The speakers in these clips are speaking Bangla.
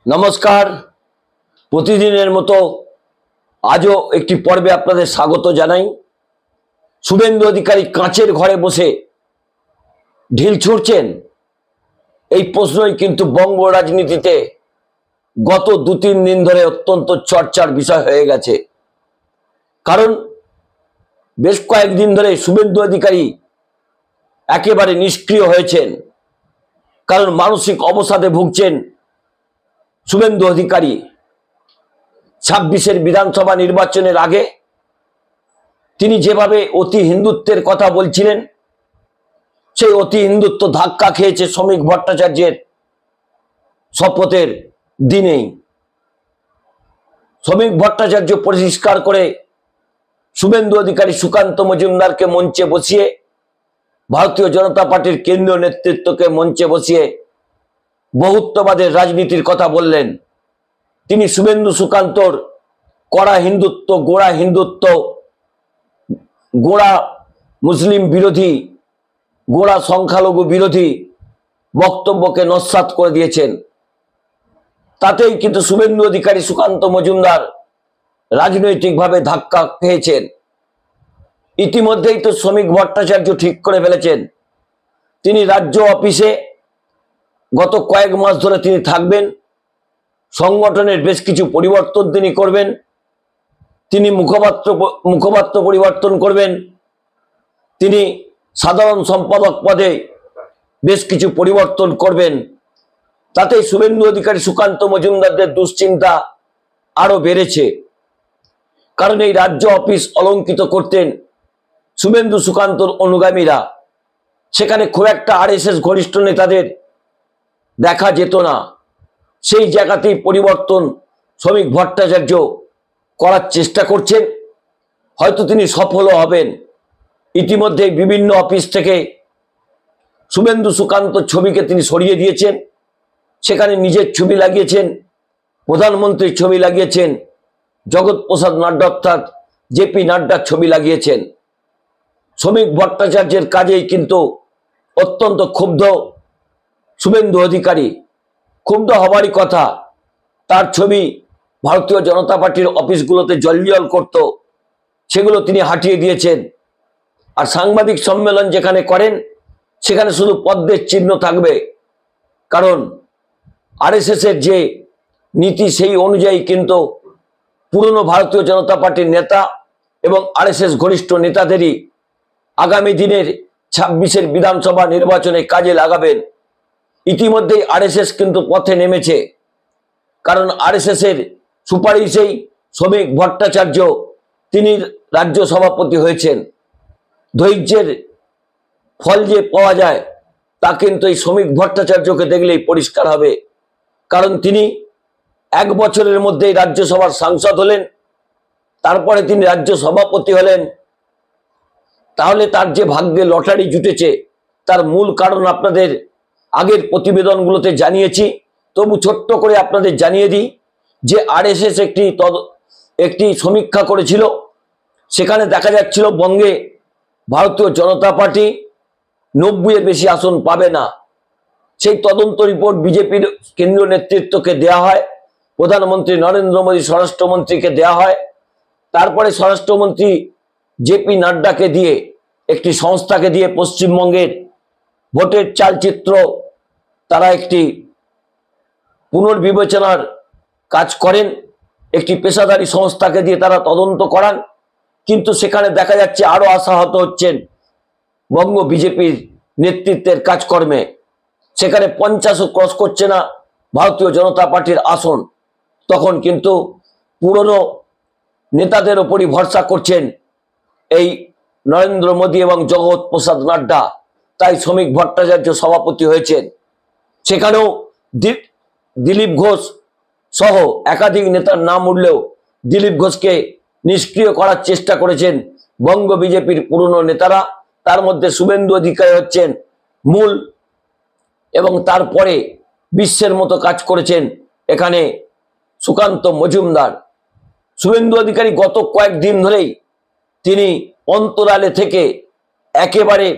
নমস্কার। প্রতিদিনের মতো আজও একটি পর্বে আপনাদের স্বাগত জানাই। শুভেন্দু অধিকারী কাঁচের ঘরে বসে ঢিল ছুঁড়ছেন, এই প্রশ্নই কিন্তু বঙ্গ রাজনীতিতে গত 2-3 দিন ধরে অত্যন্ত চর্চার বিষয় হয়ে গেছে। কারণ বেশ কয়েকদিন ধরে শুভেন্দু অধিকারী একেবারে নিষ্ক্রিয় হয়েছেন, কারণ মানসিক অবসাদে ভুগছেন শুভেন্দু অধিকারী। 26-এর বিধানসভা নির্বাচনের আগে তিনি যেভাবে অতি হিন্দুত্বের কথা বলছিলেন, সেই অতি হিন্দুত্ব ধাক্কা খেয়েছে শ্রমিক ভট্টাচার্যের শপথের দিনেই। শ্রমিক ভট্টাচার্য পরিষ্কার করে শুভেন্দু অধিকারী সুকান্ত মজুমদারকে মঞ্চে বসিয়ে, ভারতীয় জনতা পার্টির কেন্দ্রীয় নেতৃত্বকে মঞ্চে বসিয়ে বহুত্ববাদের রাজনীতির কথা বললেন। তিনি শুভেন্দু সুকান্তর কড়া হিন্দুত্ব, গোড়া হিন্দুত্ব, গোড়া মুসলিম বিরোধী, গোড়া সংখ্যালঘু বিরোধী বক্তব্যকে নস্যাৎ করে দিয়েছেন। তাতেই কিন্তু শুভেন্দু অধিকারী সুকান্ত মজুমদার রাজনৈতিকভাবে ধাক্কা খেয়েছেন। ইতিমধ্যেই তো শ্রমিক ভট্টাচার্য ঠিক করে ফেলেছেন, তিনি রাজ্য অফিসে গত কয়েক মাস ধরে তিনি থাকবেন। সংগঠনের বেশ কিছু পরিবর্তন তিনি করবেন। তিনি মুখপাত্র পরিবর্তন করবেন। তিনি সাধারণ সম্পাদক পদে বেশ কিছু পরিবর্তন করবেন। তাতে শুভেন্দু অধিকারী সুকান্ত মজুমদারদের দুশ্চিন্তা আরো বেড়েছে। কারণ এই রাজ্য অফিস অলঙ্কিত করতেন শুভেন্দু সুকান্তর অনুগামীরা। সেখানে খুব একটা আরএসএস ঘনিষ্ঠ নেতাদের দেখা যেত না। সেই জায়গাতেই পরিবর্তন শ্রমিক ভট্টাচার্য করার চেষ্টা করছেন। হয়তো তিনি সফলও হবেন। ইতিমধ্যে বিভিন্ন অফিস থেকে শুভেন্দু সুকান্তর ছবিকে তিনি সরিয়ে দিয়েছেন। সেখানে নিজের ছবি লাগিয়েছেন, প্রধানমন্ত্রীর ছবি লাগিয়েছেন, জগৎ প্রসাদ নাড্ডা অর্থাৎ জেপি নাড্ডার ছবি লাগিয়েছেন। শ্রমিক ভট্টাচার্যের কাজেই কিন্তু অত্যন্ত ক্ষুব্ধ শুভেন্দু অধিকারী। ক্ষুব্ধ হবারই কথা। তার ছবি ভারতীয় জনতা পার্টির অফিসগুলোতে জলজল করত, সেগুলো তিনি হাটিয়ে দিয়েছেন। আর সাংবাদিক সম্মেলন যেখানে করেন, সেখানে শুধু পদ্মের চিহ্ন থাকবে। কারণ আরএসএস এর যে নীতি, সেই অনুযায়ী কিন্তু পুরনো ভারতীয় জনতা পার্টির নেতা এবং আরএসএস ঘনিষ্ঠ নেতাদেরই আগামী দিনের 26-এর বিধানসভা নির্বাচনে কাজে লাগাবেন। ইতিমধ্যেই আরএসএস কিন্তু পথে নেমেছে। কারণ আরএসএস এর সুপারিশেই শ্রমিক ভট্টাচার্য তিনি রাজ্য সভাপতি হয়েছেন। ধৈর্যের ফল যে পাওয়া যায় তা কিন্তু এই শ্রমিক ভট্টাচার্যকে দেখলেই পরিষ্কার হবে। কারণ তিনি 1 বছরের মধ্যেই রাজ্যসভার সাংসদ হলেন, তারপরে তিনি রাজ্য সভাপতি হলেন। তাহলে তার যে ভাগ্যে লটারি জুটেছে, তার মূল কারণ আপনাদের আগের প্রতিবেদনগুলোতে জানিয়েছি। তবু ছোট্ট করে আপনাদের জানিয়ে দিই যে আরএসএস একটি সমীক্ষা করেছিল। সেখানে দেখা যাচ্ছিল বঙ্গে ভারতীয় জনতা পার্টি 90-এর বেশি আসন পাবে না। সেই তদন্ত রিপোর্ট বিজেপির কেন্দ্রীয় নেতৃত্বকে দেয়া হয়, প্রধানমন্ত্রী নরেন্দ্র মোদী স্বরাষ্ট্রমন্ত্রীকে দেয়া হয়। তারপরে স্বরাষ্ট্রমন্ত্রী জেপি নাড্ডাকে দিয়ে, একটি সংস্থাকে দিয়ে পশ্চিমবঙ্গের ভোটের চালচিত্র তারা একটি পুনর্বিবেচনার কাজ করেন। একটি পেশাদারী সংস্থাকে দিয়ে তারা তদন্ত করান। কিন্তু সেখানে দেখা যাচ্ছে আরো আশাহত হচ্ছেন বঙ্গ বিজেপির নেতৃত্বের কাজকর্মে। সেখানে 50ও ক্রস করছে না ভারতীয় জনতা পার্টির আসন। তখন কিন্তু পুরনো নেতাদের ওপরই ভরসা করছেন এই নরেন্দ্র মোদী এবং জগৎ প্রসাদ নাড্ডা। তাই শ্রমিক ভট্টাচার্য সভাপতি হয়েছেন। সেখানেও দিলীপ ঘোষ সহ একাধিক নেতার নাম উঠলেও দিলীপ ঘোষকে নিষ্ক্রিয় করার চেষ্টা করেছেন বঙ্গ বিজেপির পুরনো নেতারা। তার মধ্যে শুভেন্দু অধিকারী হচ্ছেন মূল, এবং তারপরে বিশ্বের মতো কাজ করেছেন এখানে সুকান্ত মজুমদার। শুভেন্দু অধিকারী গত কয়েকদিন ধরেই তিনি অন্তরালে থেকে একেবারে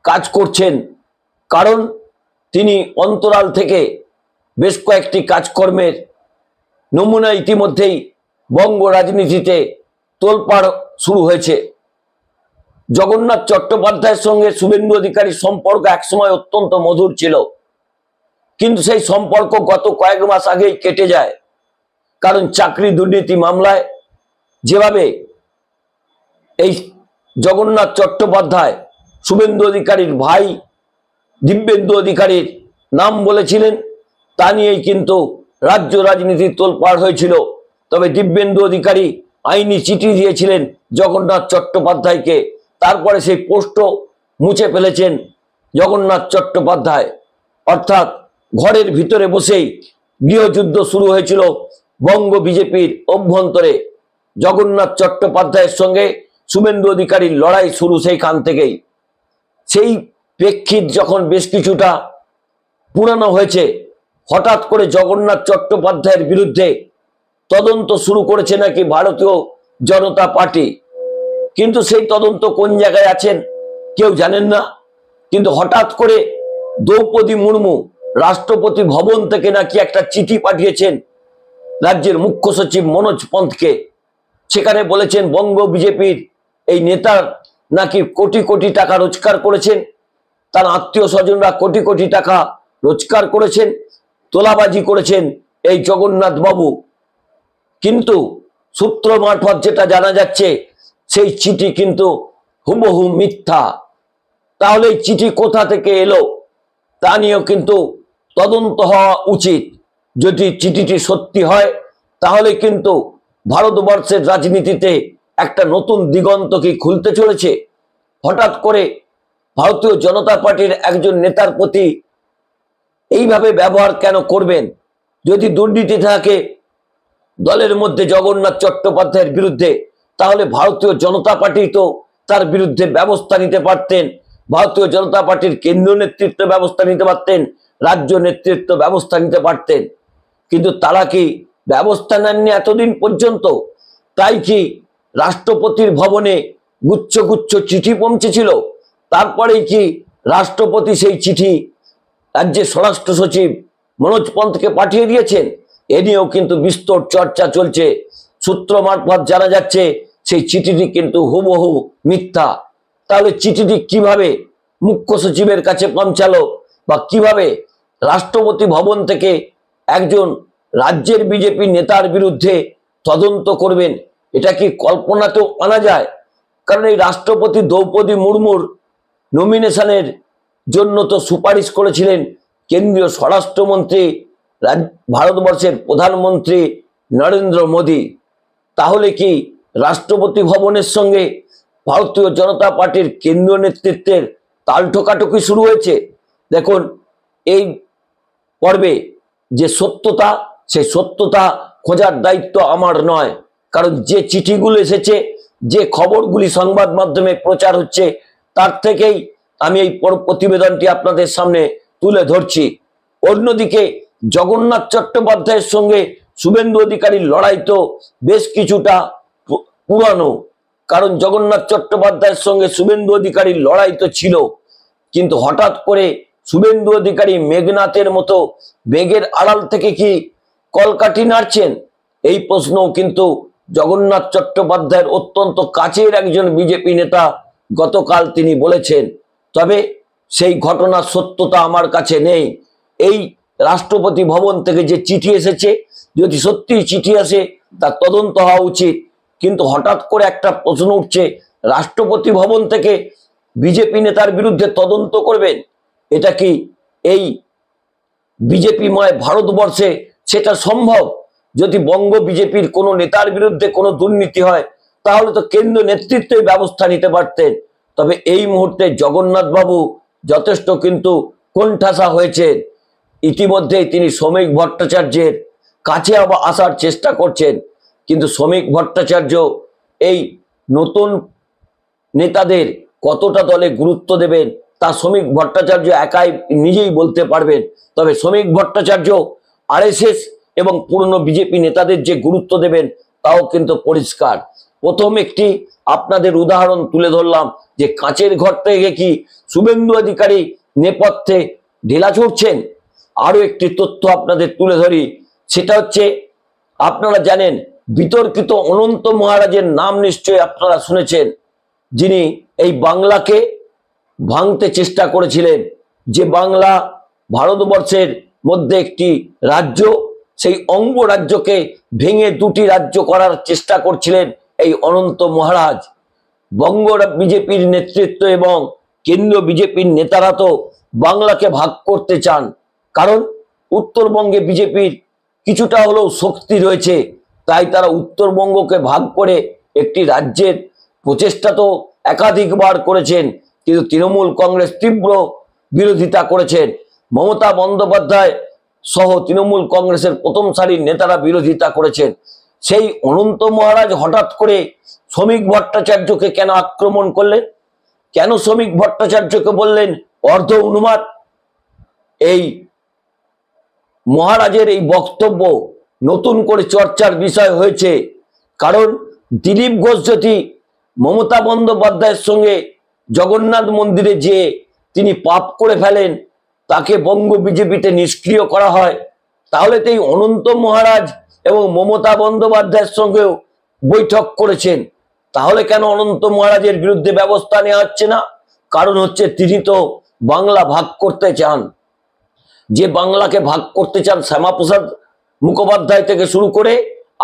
কাজ করছেন। কারণ তিনি অন্তরাল থেকে বেশ কয়েকটি কাজকর্মের নমুনা ইতিমধ্যেই বঙ্গ রাজনীতিতে তোলপাড় শুরু হয়েছে। জগন্নাথ চট্টোপাধ্যায়ের সঙ্গে শুভেন্দু অধিকারীর সম্পর্ক একসময় অত্যন্ত মধুর ছিল, কিন্তু সেই সম্পর্ক গত কয়েক মাস আগেই কেটে যায়। কারণ চাকরি দুর্নীতি মামলায় যেভাবে এই জগন্নাথ চট্টোপাধ্যায় শুভেন্দু অধিকারীর ভাই দিব্যেন্দু অধিকারীর নাম বলেছিলেন, তা নিয়েই কিন্তু রাজ্য রাজনীতি তোলপাড় হয়েছিল। তবে দিব্যেন্দু অধিকারী আইনি চিঠি দিয়েছিলেন জগন্নাথ চট্টোপাধ্যায়কে, তারপরে সেই পোস্টও মুছে ফেলেছেন জগন্নাথ চট্টোপাধ্যায়। অর্থাৎ ঘরের ভিতরে বসেই গৃহযুদ্ধ শুরু হয়েছিল বঙ্গ বিজেপির অভ্যন্তরে। জগন্নাথ চট্টোপাধ্যায়ের সঙ্গে শুভেন্দু অধিকারীর লড়াই শুরু সেইখান থেকেই। সেই প্রেক্ষিত যখন বেশ কিছুটা পুরানো হয়েছে, হঠাৎ করে জগন্নাথ চট্টোপাধ্যায়ের বিরুদ্ধে তদন্ত শুরু করেছে নাকি ভারতীয় জনতা পার্টি। কিন্তু সেই তদন্ত কোন জায়গায় আছেন কেউ জানেন না। কিন্তু হঠাৎ করে দ্রৌপদী মুর্মু রাষ্ট্রপতি ভবন থেকে নাকি একটা চিঠি পাঠিয়েছেন রাজ্যের মুখ্য সচিব মনোজ পন্থকে। সেখানে বলেছেন বঙ্গ বিজেপির এই নেতার নাকি কোটি কোটি টাকা রোজগার করেছেন, তার আত্মীয় স্বজনরা কোটি কোটি টাকা রোজগার করেছেন, তোলাবাজি করেছেন এই জগন্নাথ বাবু। কিন্তু সূত্র মারফত যেটা জানা যাচ্ছে, সেই চিঠি কিন্তু হুবহু মিথ্যা। তাহলে এই চিঠি কোথা থেকে এলো তা নিয়েও কিন্তু তদন্ত হওয়া উচিত। যদি চিঠিটি সত্যি হয় তাহলে কিন্তু ভারতবর্ষের রাজনীতিতে একটা নতুন দিগন্ত কি খুলতে চলেছে। হঠাৎ করে ভারতীয় জনতা পার্টির একজন নেতার প্রতি এইভাবে ব্যবহার কেন করবেন? যদি দুর্নীতি থাকে দলের মধ্যে জগন্নাথ চট্টোপাধ্যায়ের বিরুদ্ধে, তাহলে ভারতীয় জনতা পার্টি তো তার বিরুদ্ধে ব্যবস্থা নিতে পারতেন। ভারতীয় জনতা পার্টির কেন্দ্রীয় নেতৃত্ব ব্যবস্থা নিতে পারতেন, রাজ্য নেতৃত্ব ব্যবস্থা নিতে পারতেন। কিন্তু তারা কি ব্যবস্থা নেননি এতদিন পর্যন্ত? তাই কি রাষ্ট্রপতির ভবনে গুচ্ছ গুচ্ছ চিঠি পৌঁছেছিল? তারপরেই কি রাষ্ট্রপতি সেই চিঠি রাজ্যের স্বরাষ্ট্র সচিব মনোজ পন্থকে পাঠিয়ে দিয়েছেন? এ নিয়েও কিন্তু বিস্তর চর্চা চলছে। সূত্র মারফত জানা যাচ্ছে সেই চিঠিটি কিন্তু হুবহু মিথ্যা। তাহলে চিঠিটি কিভাবে মুখ্য সচিবের কাছে পৌঁছালো, বা কিভাবে রাষ্ট্রপতি ভবন থেকে একজন রাজ্যের বিজেপি নেতার বিরুদ্ধে তদন্ত করবেন? এটা কি কল্পনাতেও আনা যায়? কারণ এই রাষ্ট্রপতি দ্রৌপদী মুর্মুর নমিনেশনের জন্য তো সুপারিশ করেছিলেন কেন্দ্রীয় স্বরাষ্ট্রমন্ত্রী, ভারতবর্ষের প্রধানমন্ত্রী নরেন্দ্র মোদী। তাহলে কি রাষ্ট্রপতি ভবনের সঙ্গে ভারতীয় জনতা পার্টির কেন্দ্রীয় নেতৃত্বের তাল ঠোকাঠুকি শুরু হয়েছে? দেখুন, এই পর্বে যে সত্যতা, সেই সত্যতা খোঁজার দায়িত্ব আমার নয়। কারণ যে চিঠিগুলো এসেছে, যে খবরগুলি সংবাদ মাধ্যমে প্রচার হচ্ছে, তার থেকেই আমি এই প্রতিবেদনটি আপনাদের সামনে তুলে ধরছি। অন্যদিকে জগন্নাথ চট্টোপাধ্যায়ের সঙ্গে শুভেন্দু অধিকারীর লড়াই তো বেশ কিছুটা পুরানো। কারণ জগন্নাথ চট্টোপাধ্যায়ের সঙ্গে শুভেন্দু অধিকারীর লড়াই তো ছিল, কিন্তু হঠাৎ করে শুভেন্দু অধিকারী মেঘনাথের মতো বেগের আড়াল থেকে কি কলকাঠি নাড়ছেন? এই প্রশ্নও কিন্তু জগন্নাথ চট্টোপাধ্যায়ের অত্যন্ত কাছের একজন বিজেপি নেতা গতকাল তিনি বলেছেন। তবে সেই ঘটনার সত্যতা আমার কাছে নেই। এই রাষ্ট্রপতি ভবন থেকে যে চিঠি এসেছে, যদি সত্যি চিঠি আসে তার তদন্ত হওয়া উচিত। কিন্তু হঠাৎ করে একটা প্রশ্ন উঠছে, রাষ্ট্রপতি ভবন থেকে বিজেপি নেতার বিরুদ্ধে তদন্ত করবেন? এটা কি এই বিজেপিময় ভারতবর্ষে সেটা সম্ভব? যদি বঙ্গ বিজেপির কোনো নেতার বিরুদ্ধে কোনো দুর্নীতি হয়, তাহলে তো কেন্দ্র নেতৃত্বই ব্যবস্থা নিতে পারতেন। তবে এই মুহূর্তে জগন্নাথ বাবু যথেষ্ট কিন্তু কোণঠাসা হয়েছে। ইতিমধ্যেই তিনি শ্রমিক ভট্টাচার্যের কাছে আবার আসার চেষ্টা করছেন, কিন্তু শ্রমিক ভট্টাচার্য এই নতুন নেতাদের কতটা দলে গুরুত্ব দেবেন তা শ্রমিক ভট্টাচার্য একাই নিজেই বলতে পারবেন। তবে শ্রমিক ভট্টাচার্য আরএসএস এবং পুরনো বিজেপি নেতাদের যে গুরুত্ব দেবেন তাও কিন্তু পরিষ্কার। প্রথম একটি আপনাদের উদাহরণ তুলে ধরলাম যে কাঁচের ঘর থেকে কি শুভেন্দু অধিকারী নেপথ্যে ঢিলা ছুটছেন। আরো একটি তথ্য আপনাদের তুলে ধরি। সেটা হচ্ছে, আপনারা জানেন বিতর্কিত অনন্ত মহারাজের নাম নিশ্চয়ই আপনারা শুনেছেন, যিনি এই বাংলাকে ভাঙতে চেষ্টা করেছিলেন। যে বাংলা ভারতবর্ষের মধ্যে একটি রাজ্য, সেই অঙ্গরাজ্যকে ভেঙে দুটি রাজ্য করার চেষ্টা করছিলেন এই অনন্ত মহারাজ। বঙ্গ বিজেপির নেতৃত্ব এবং কেন্দ্রীয় বিজেপির নেতারা তো বাংলাকে ভাগ করতে চান, কারণ উত্তরবঙ্গে বিজেপির কিছুটা হলেও শক্তি রয়েছে, তাই তারা উত্তরবঙ্গকে ভাগ করে একটি রাজ্যের প্রচেষ্টা তো একাধিকবার করেছেন, কিন্তু তৃণমূল কংগ্রেস তীব্র বিরোধিতা করেছেন। মমতা বন্দ্যোপাধ্যায় সহ তৃণমূল কংগ্রেসের প্রথম সারির নেতারা বিরোধিতা করেছেন। সেই অনন্ত মহারাজ হঠাৎ করে শ্রমিক ভট্টাচার্যকে কেন আক্রমণ করলেন? কেন শ্রমিক ভট্টাচার্যকে বললেন অর্ধ উন্মাদ? এই মহারাজের এই বক্তব্য নতুন করে চর্চার বিষয় হয়েছে, কারণ দিলীপ ঘোষ যদি মমতা বন্দ্যোপাধ্যায়ের সঙ্গে জগন্নাথ মন্দিরে যেয়ে তিনি পাপ করে ফেলেন, তাকে বঙ্গ বিজেপিতে নিষ্ক্রিয় করা হয়, তাহলে তো এই অনন্ত মহারাজ এবং মমতা বন্দ্যোপাধ্যায়ের সঙ্গেও বৈঠক করেছেন। তাহলে কেন অনন্ত মহারাজের বিরুদ্ধে ব্যবস্থা নেওয়া হচ্ছে না? কারণ হচ্ছে তিনি তো বাংলা ভাগ করতে চান। যে বাংলাকে ভাগ করতে চান শ্যামাপ্রসাদ মুখোপাধ্যায় থেকে শুরু করে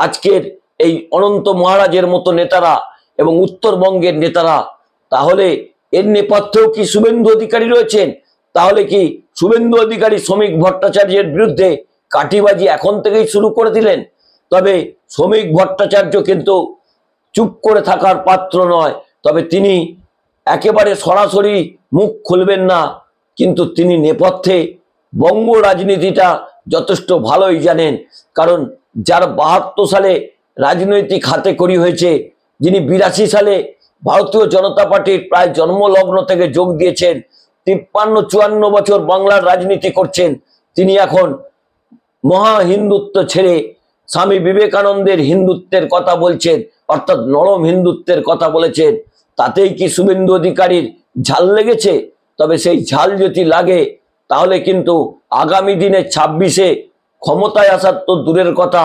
আজকের এই অনন্ত মহারাজের মতো নেতারা এবং উত্তরবঙ্গের নেতারা, তাহলে এর নেপথ্যেও কি শুভেন্দু অধিকারী রয়েছেন? তাহলে কি শুভেন্দু অধিকারী শ্রমিক ভট্টাচার্যের বিরুদ্ধে কাঠিবাজি এখন থেকেই শুরু করে দিলেন? তবে শ্রমিক ভট্টাচার্য কিন্তু চুপ করে থাকার পাত্র নয়। তবে তিনি একেবারে সরাসরি মুখ খুলবেন না, কিন্তু তিনি নেপথ্যে বঙ্গ রাজনীতিটা যথেষ্ট ভালোই জানেন। কারণ যার 72 সালে রাজনৈতিক হাতে খড়ি হয়েছে, যিনি 82 সালে ভারতীয় জনতা পার্টির প্রায় জন্মলগ্ন থেকে যোগ দিয়েছেন, 53-54 বছর বাংলার রাজনীতি করছেন, তিনি এখন মহা হিন্দুত্ব ছেড়ে স্বামী বিবেকানন্দের হিন্দুত্বের কথা বলছেন, অর্থাৎ নরম হিন্দুত্বের কথা বলেছেন। তাতেই কি শুভেন্দু অধিকারীর ঝাল লেগেছে? তবে সেই ঝাল যদি লাগে, তাহলে কিন্তু আগামী দিনে 26-এ ক্ষমতায় আসার তো দূরের কথা,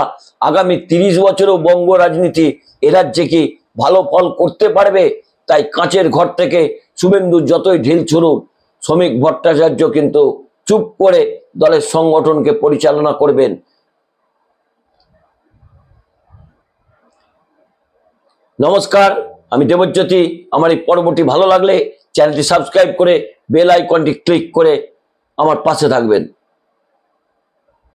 আগামী 30 বছরেও বঙ্গ রাজনীতি এ রাজ্যে কি ভালো ফল করতে পারবে? তাই কাঁচের ঘর থেকে শুভেন্দু যতই ঢিল ছুড়ুক, শ্রমিক ভট্টাচার্য কিন্তু চুপ করে দলের সংগঠনকে পরিচালনা করবেন। নমস্কার, আমি দেবজ্যোতি। আমার এই পর্বটি ভালো লাগলে চ্যানেলটি সাবস্ক্রাইব করে বেল আইকনটি ক্লিক করে আমার পাশে থাকবেন।